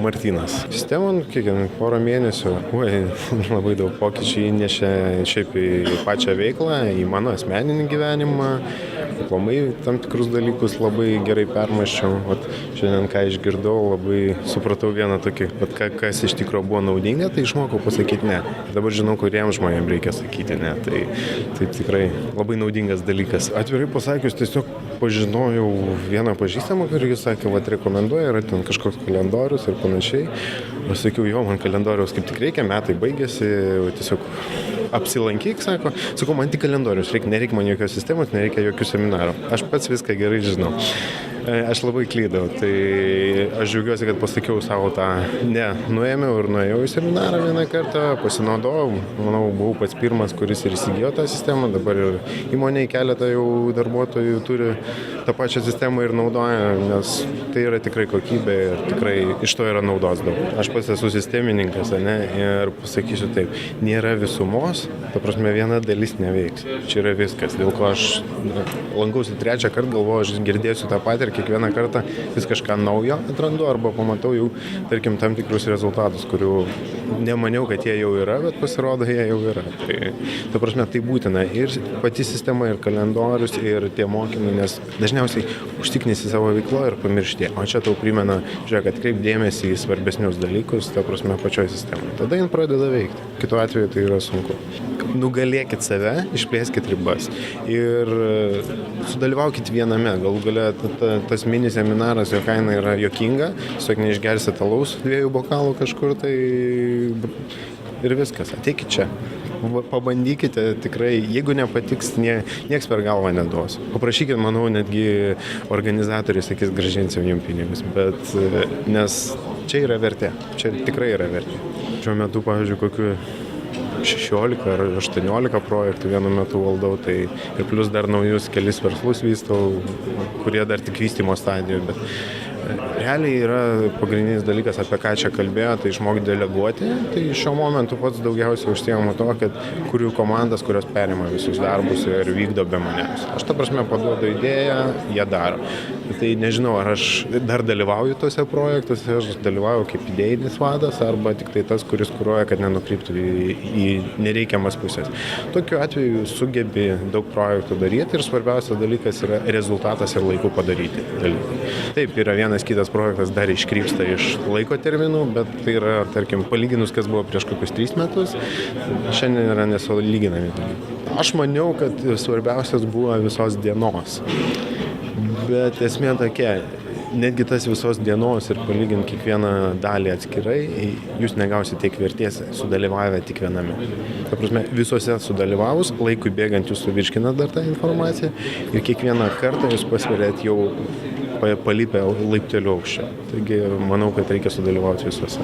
Martynas. Sistema, kiek porą mėnesių, labai daug pokyčių įnešė šiaip į pačią veiklą, į mano asmeninį gyvenimą. Aplamai tam tikrus dalykus labai gerai permąsčiau. Šiandien, ką išgirdau, labai supratau vieną tokį, kas iš tikrųjų buvo naudinga, tai išmokau pasakyti ne. Dabar žinau, kuriems žmonėms reikia sakyti ne. Tai tikrai labai naudingas dalykas. Atvirai pasakius, tiesiog pažinojau vieną pažįstamą, kurį jis sakė, rekomenduoja, yra ten kažkoks kalendorius ir panašiai. Aš sakiau, jo, man kalendoriaus kaip tik reikia, metai baigėsi, tiesiog apsilankyk, sako, man tik kalendorius, nereikia man jokios sistemos, nereikia jokių seminarų. Aš pats viską gerai žinau. Aš labai klydau, tai aš džiaugiuosi, kad pasakiau savo tą ne, nuėjau į seminarą vieną kartą, pasinaudojau, manau, buvau pats pirmas, kuris ir įsigijo tą sistemą, dabar ir įmonėje keletą jau darbuotojų turi tą pačią sistemą ir naudoja, nes tai yra tikrai kokybė ir tikrai iš to yra naudos daug. Aš pats esu sistemininkas, ir pasakysiu taip, nėra visumos, ta prasme viena dalis neveiks, čia yra viskas, dėl ko aš lankausi trečią kartą, galvoju, aš girdėsiu tą patį ir kiekvieną kartą vis kažką naujo atrandu arba pamatau jau, tarkim, tam tikrus rezultatus, kurių nemaniau, kad jie jau yra, bet pasirodo, jie jau yra. Tai, ta prasme, tai būtina ir pati sistema, ir kalendorius, ir tie mokymai, nes dažniausiai užtiknėsi savo veiklo ir pamiršti. O čia tau primena, žiūrėk, atkreip dėmesį į svarbesnius dalykus, ta prasme, pačioj sistemoje. Tada jin pradeda veikti. Kitu atveju tai yra sunku. Nugalėkit save, išplėskit ribas ir sudalyvaukit viename. Galų gale tas mini seminaras, jo kaina yra juokinga, tiesiog neišgersit alaus 2 bokalų kažkur, tai ir viskas. Ateikit čia. Pabandykite tikrai, jeigu nepatiks, nieks per galvą neduos. Paprašykit, manau, netgi organizatoriai sakys, grąžinsim jums pinigus, bet nes čia yra vertė, čia tikrai yra vertė. Šiuo metu, pavyzdžiui, kokiu 16 ar 18 projektų vienu metu valdau, tai ir plus dar naujus kelis verslus vystau, kurie dar tik vystymo stadijoje, bet realiai yra pagrindinis dalykas, apie ką čia kalbėjo, tai išmokti deleguoti. Tai šiuo momentu pats daugiausiai užsiimu to, kad kuriu komandas, kurios perima visus darbus ir vykdo be manęs. Aš ta prasme paduodu idėją, jie daro. Tai nežinau, ar aš dar dalyvauju tose projektuose, aš dalyvauju kaip idėjinis vadas, arba tik tai tas, kuris kuruoja, kad nenukryptų į nereikiamas pusės. Tokiu atveju sugebi daug projektų daryti ir svarbiausias dalykas yra rezultatas ir laiku padaryti dalykai. Taip, yra vienas kitas projektas dar iškrypsta iš laiko terminų, bet tai yra, tarkim, palyginus, kas buvo prieš kokius 3 metus, šiandien yra nesulyginami dalykai. Aš maniau, kad svarbiausias buvo visos dienos, bet esmė tokia, netgi tas visos dienos ir palyginti kiekvieną dalį atskirai, jūs negausite tiek vertės sudalyvavę tik viename. Ta prasme, visose sudalyvavus, laikui bėgant jūs suvirškinat dar tą informaciją ir kiekvieną kartą jūs pasverėt jau palipę laipteliu aukščiau. Taigi, manau, kad reikia sudalyvauti visose.